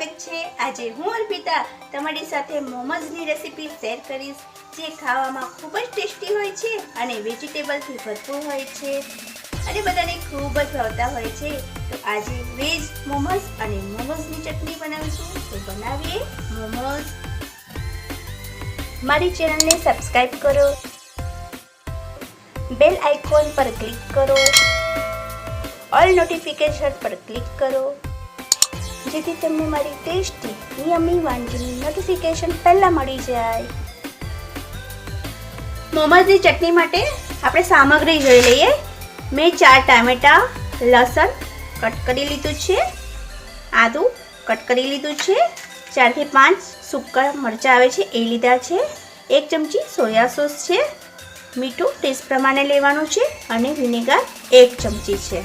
સ્વાગત છે। આજે હું અર્પિતા તમારી સાથે મોમોઝની રેસીપી શેર કરીશ, જે ખાવામાં ખૂબ જ ટેસ્ટી હોય છે અને વેજીટેબલથી ભરપૂર હોય છે અને બધાને ખૂબ જ ભાવતા હોય છે। તો આજે વેજ મોમોઝ અને મોમોઝની ચટણી બનાવીશું। તો બનાવીએ મોમોઝ। મારી ચેનલને સબસ્ક્રાઇબ કરો, બેલ આઇકોન પર ક્લિક કરો, ઓલ નોટિફિકેશન પર ક્લિક કરો, જેથી તમને મારી ટેસ્ટી યમી વાનગીની નોટિફિકેશન પહેલા મળી જાય। મોમોઝની ચટણી માટે આપણે સામગ્રી જોઈ લઈએ। મેં 4 ટામેટા, લસણ કટ કરી લીધું છે, આદુ કટ કરી લીધું છે, 4 થી 5 સૂકા મરચાં આવે છે એ લીધા છે, 1 ચમચી સોયા સોસ છે, મીઠું ટેસ્ટ પ્રમાણે લેવાનું છે અને વિનેગર 1 ચમચી છે।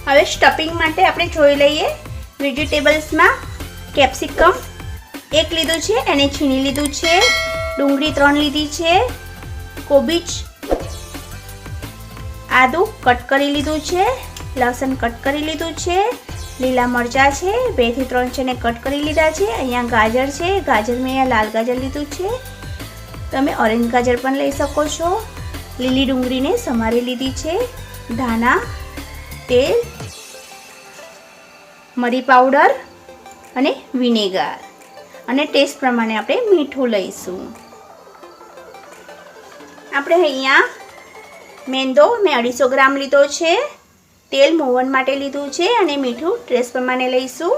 હવે સ્ટફિંગ માટે આપણે જોઈ લઈએ। વેજીટેબલ્સમાં કેપ્સિકમ 1 લીધું છે, એને છીણી લીધું છે, ડુંગળી 3 લીધી છે, કોબીજ, આદુ કટ કરી લીધું છે, લસણ કટ કરી લીધું છે, લીલા મરચાં છે 2 થી 3 છે ને કટ કરી લીધા છે। અહીંયા ગાજર છે, ગાજર મેં અહીંયા લાલ ગાજર લીધું છે, તમે ઓરેન્જ ગાજર પણ લઈ શકો છો। લીલી ડુંગળીને સમારી લીધી છે, ધાણા, તેલ, મરી પાવડર અને વિનેગર અને ટેસ્ટ પ્રમાણે આપણે મીઠું લઈશું। આપણે અહીંયા મેંદો મેં 250 ગ્રામ લીધો છે, તેલ મોવન માટે લીધું છે અને મીઠું ટેસ્ટ પ્રમાણે લઈશું।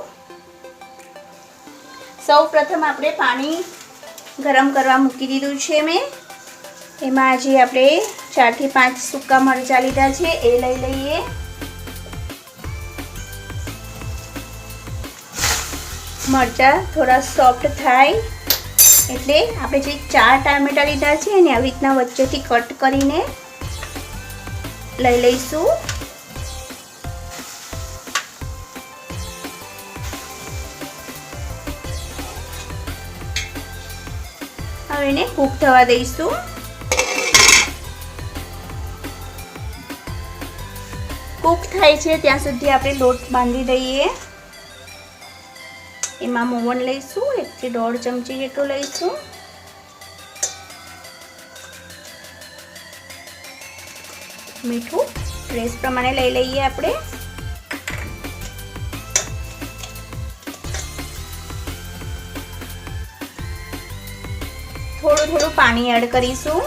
સૌ પ્રથમ આપણે પાણી ગરમ કરવા મૂકી દીધું છે મેં। એમાં જે આપણે 4 થી 5 સૂકા મરચાં લીધા છે એ લઈ લઈએ। મરચાં થોડા સોફ્ટ થાય એટલે આપણે જે 4 ટામેટા લીધા છે એને આવી રીતના વચ્ચેથી કટ કરીને લઈ લઈશું। હવે એને કૂક થવા દઈશું। કૂક થાય છે ત્યાં સુધી આપણે લોટ બાંધી દઈએ। એમાં મોવન લઈશું, 1 થી 1.5 ચમચી જેટલું લઈશું, મીઠું ટેસ્ટ પ્રમાણે લઈ લઈએ આપણે। થોડું પાણી એડ કરીશું।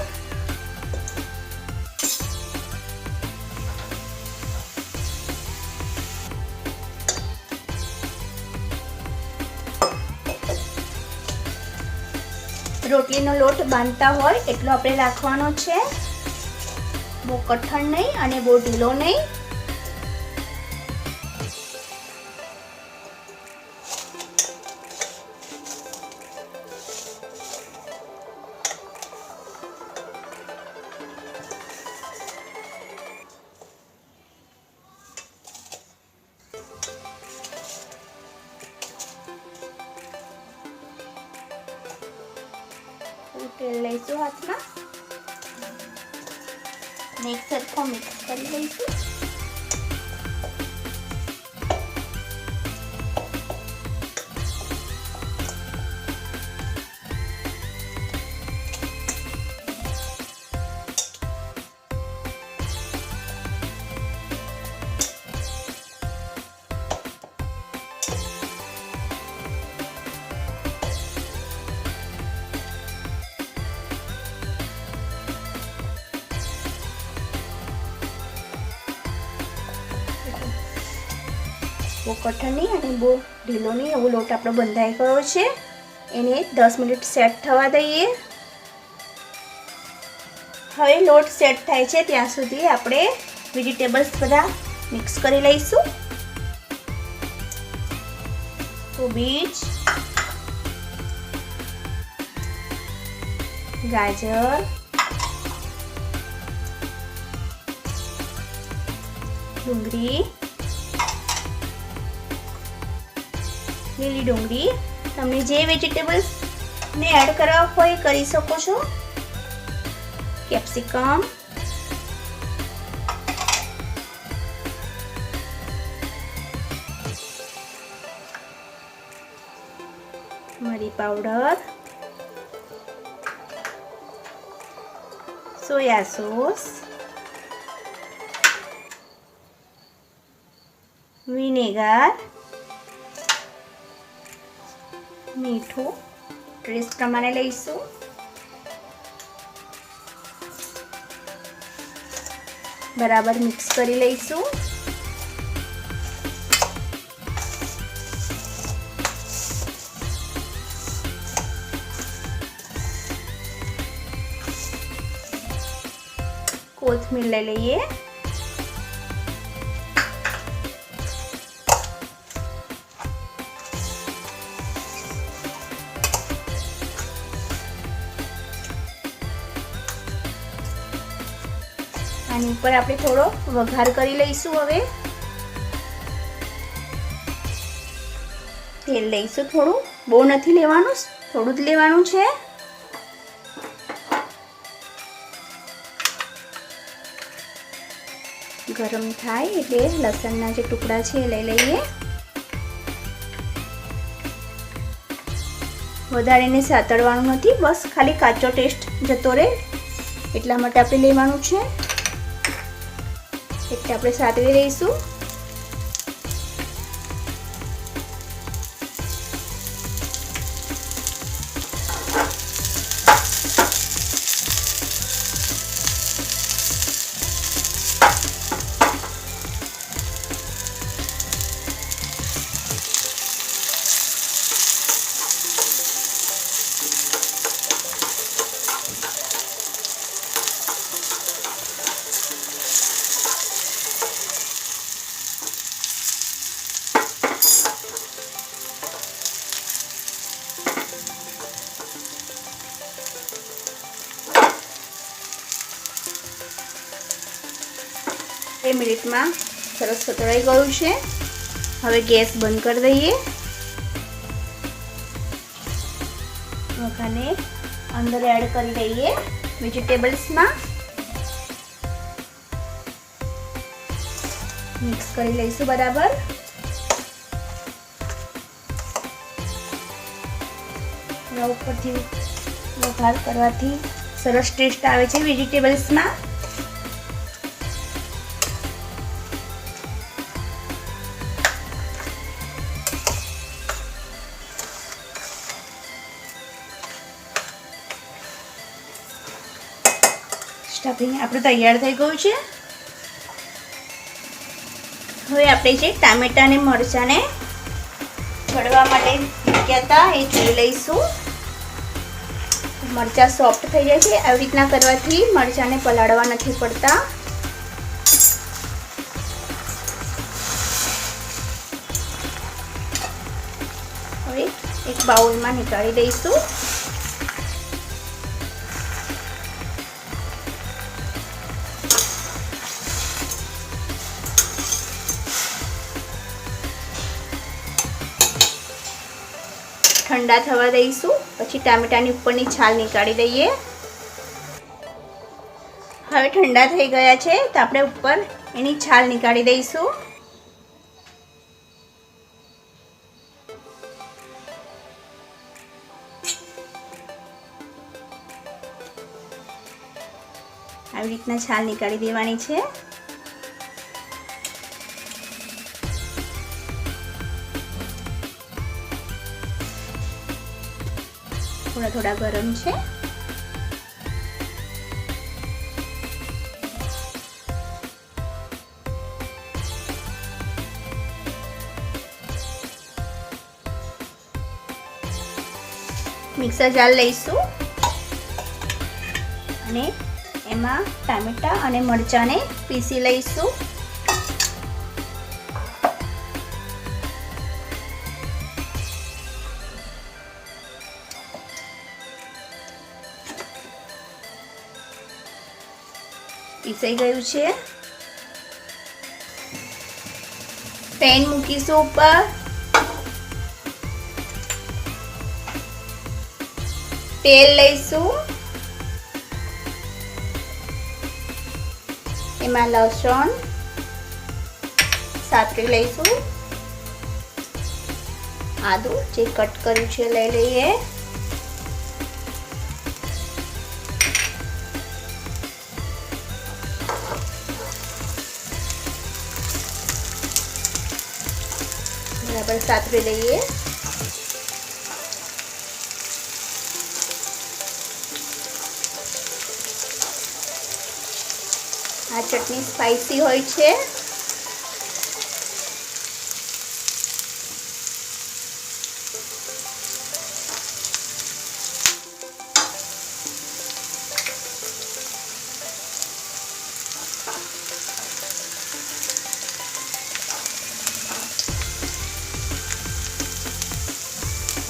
રોટલીનો લોટ બાંધતા હોય એટલો આપણે રાખવાનો છે, બહુ કઠણ નહીં અને બહુ ઢીલો નહીં। તેલ લઈશું હાથમાં અને એક સરખો મિક્સ કરી લઈશું। બહુ કઠણ નહીં અને બહુ ઢીલો નહીં, એવો લોટ આપણો બંધાઈ ગયો છે। એને 10 મિનિટ સેટ થવા દઈએ। હવે લોટ સેટ થાય છે ત્યાં સુધી આપણે વેજીટેબલ્સ બધા મિક્સ કરી લઈશું। કોબીજ, ગાજર, ડુંગળી, લીલી ડુંગળી, તમને જે વેજીટેબલ્સ ને એડ કરવા હોય કરી શકો છો, capsicum, powder, soya sauce, vinegar, મીઠું ટેસ્ટ પ્રમાણે લઈશું. બરાબર મિક્સ કરી લઈશું. કોથમીર લઈ લઈએ. આની ઉપર આપણે થોડો વઘાર કરી લઈશું. હવે તેલ લઈશું થોડું, બહુ નથી લેવાનું, થોડું જ લેવાનું છે. ગરમ થાય એટલે લસણના જે ટુકડા છે એ લઈ લઈએ. વધારે એને સાતળવાનું નથી, બસ ખાલી કાચો ટેસ્ટ જતો રહે એટલા માટે આપણે લેવાનું છે. એટલે આપણે સાતળી લઈશું. બે મિનિટમાં સરસ સતળાઈ ગયું છે. હવે ગેસ બંધ કરી દઈએ. વઘારને અંદર એડ કરી દઈએ વેજીટેબલ્સમાં. મિક્સ કરી લઈશું બરાબર. ઉપરથી વઘાર કરવાથી સરસ ટેસ્ટ આવે છે વેજીટેબલ્સમાં. સ્ટફિંગ આપણું તૈયાર થઈ ગયું છે. હવે આપણે જે ટામેટા અને મરચાંને ચડવા માટે મૂક્યા હતા એ જોઈ લઈશું. મરચાં સોફ્ટ થઈ જાય છે. આવી રીતના કરવાથી મરચાંને પલાળવા નથી પડતા. હવે એક બાઉલમાં નીકાળી દઈશું. ઠંડા થવા દઈશું. પછી ટામેટાની ઉપરની છાલ નીકાળી દઈએ. હવે ઠંડા થઈ ગયા છે તો આપણે ઉપર એની છાલ નીકાળી દઈશું. આવી રીતના છાલ નીકાળી દેવાની છે. થોડા થોડા ગરમ છે. મિક્સર જાર લઈશું અને એમાં ટામેટા અને મરચાંને પીસી લઈશું. પીસાઈ ગયું છે. પેન મૂકીશું ઉપર. તેલ લઈશું. એમાં લસણ સાતરી લઈશું. આદુ જે કટ કર્યું છે લઈ લઈએ. બરાબર સાતરી લઈએ. આ ચટણી સ્પાઈસી હોય છે.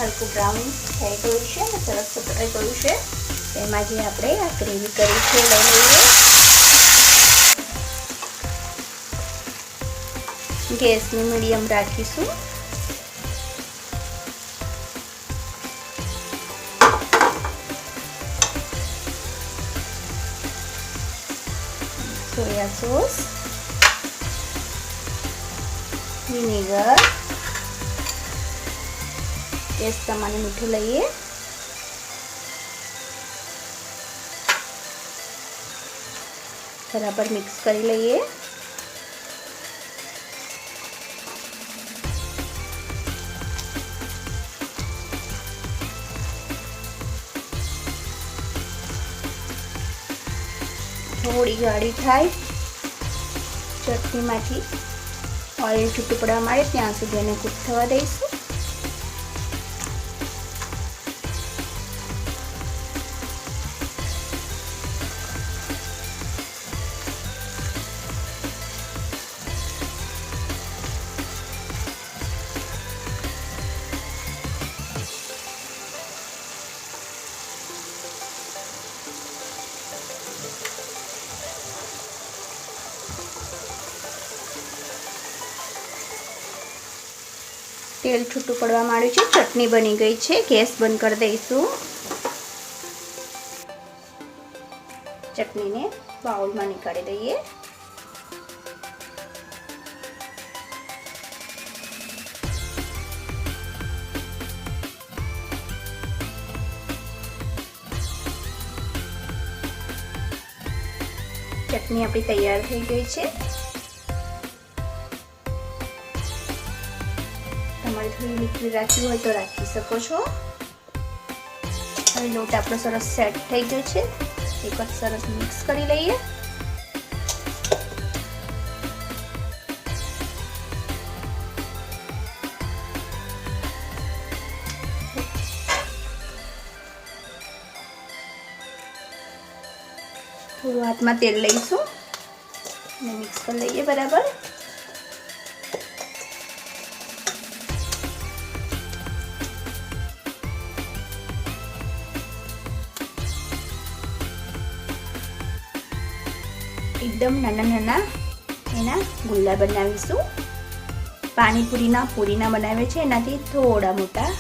હલકું બ્રાઉન થઈ ગયું છે અને સરસ સતરાઈ ગયું છે. તેમાં જે આપણે આ ગ્રેવી કરી છે લઈ લઈએ. ગેસને મીડિયમ રાખીશું. સોયા સોસ, વિનેગર, ટેસ્ટ પ્રમાણે મીઠું લઈએ. બરાબર મિક્સ કરી લઈએ. થોડી જાડી થાય, ચટણીમાંથી ઓઇલ છૂટું પડવા માંડે ત્યાં સુધી એને કૂક થવા દઈશું. તેલ છૂટું પડવા માંડ્યું છે. ચટણી બની ગઈ છે. ગેસ બંધ કરી દઈશું. ચટણીને બાઉલમાં નીકાળી દઈએ. ચટણી આપણી તૈયાર થઈ ગઈ છે. તમારે થોડી લિક્વિડ રાખવી હોય તો રાખી શકો છો. હવે લોટ આપણો સરસ સેટ થઈ ગયો છે. એક વખત સરસ મિક્સ કરી લઈએ. થોડું હાથમાં તેલ લઈશું અને મિક્સ કરી લઈએ બરાબર. એકદમ નાના નાના એના ગુલ્લા બનાવીશું. પાણીપુરીના પૂરીના બનાવે છે એનાથી થોડા મોટા.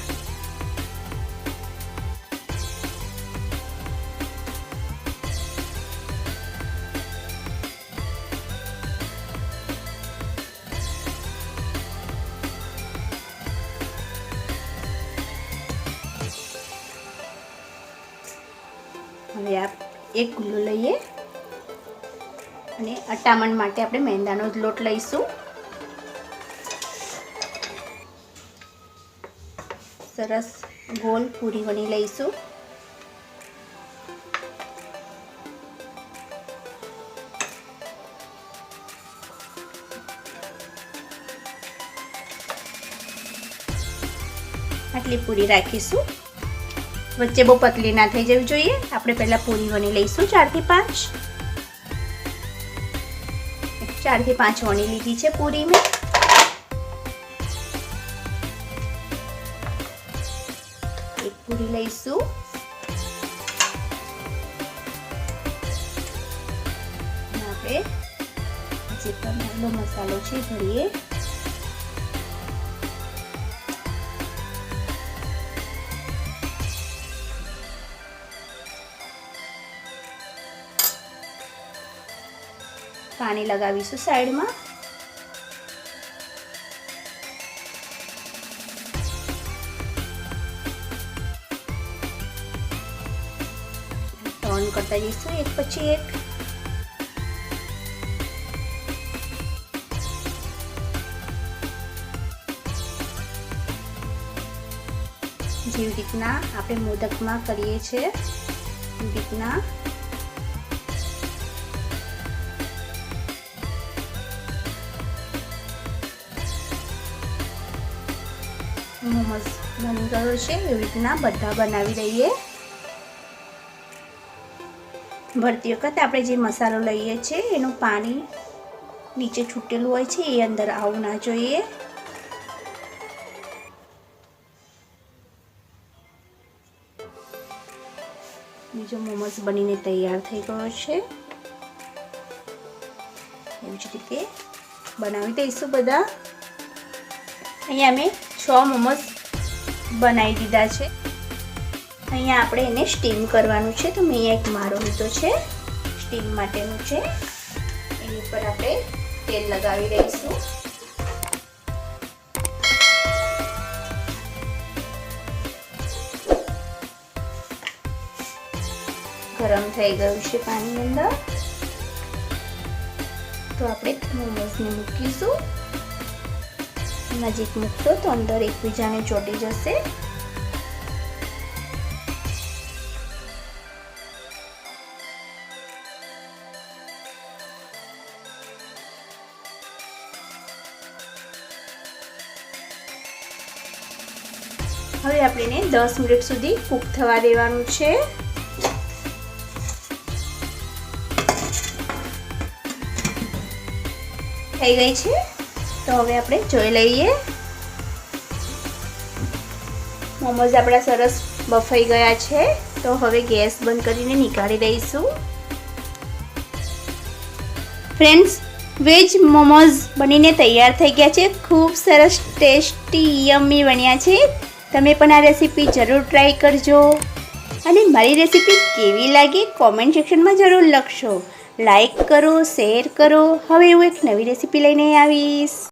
હવે આ એક ગુલ્લો લઈએ અને અટામણ માટે આપણે મેંદાનો જ લોટ લઈશું. સરસ ગોલ પૂરી વણી લઈશું. આટલી પૂરી રાખીશું. વચ્ચે બહુ પતલી ના થઈ જવી જોઈએ. આપણે પહેલા પૂરી વણી લઈશું 4 થી 5. 4 થી 5 વણી લીધી છે પૂરી મેં. એક પૂરી લઈશું. આપણે જે પણ મસાલો છે ભરીએ. પાણી લગાવીશું સાઈડમાં. ઓન કરતા જઈશું એક પછી એક. જેવી રીતના આપણે મોદકમાં કરીએ છીએ એવી રીતના મોમોસ બની ગયો છે. એવી રીતના બધા બનાવી દઈએ. ભરતી વખતે આપણે જે મસાલો લઈએ છીએ એનું પાણી નીચે છૂટેલું હોય છે એ અંદર આવવું ના જોઈએ. બીજો મોમોસ બનીને તૈયાર થઈ ગયો છે. એવી જ રીતે બનાવી દઈશું બધા. અહીંયા મેં 6 મોમોસ બનાવી દીધા છે. અહીંયા આપણે એને સ્ટીમ કરવાનું છે. તો મેં અહીંયા એક મારો લીધો છે સ્ટીમ માટેનું છે. એની ઉપર આપણે તેલ લગાવી દઈશું. ગરમ થઈ ગયું છે પાણી અંદર. તો આપણે મોમોસને મૂકીશું. નજીક મૂકશો તો અંદર એકબીજાને ચોંટી જશે. હવે આપણે એને 10 મિનિટ સુધી કૂક થવા દેવાનું છે. થઈ ગઈ છે. તો હવે આપણે જોઈ લઈએ. મોમોઝ આપણા સરસ બફાઈ ગયા છે. તો હવે ગેસ બંધ કરીને નીકાળી દઈશું. ફ્રેન્ડ્સ, વેજ મોમોઝ બનીને તૈયાર થઈ ગયા છે. ખૂબ સરસ ટેસ્ટી યમ્મી બન્યા છે. તમે પણ આ રેસીપી જરૂર ટ્રાય કરજો. અને મારી રેસીપી કેવી લાગી કોમેન્ટ સેક્શનમાં જરૂર લખશો. લાઈક કરો, શેર કરો. હવે હું એક નવી રેસીપી લઈને આવીશ.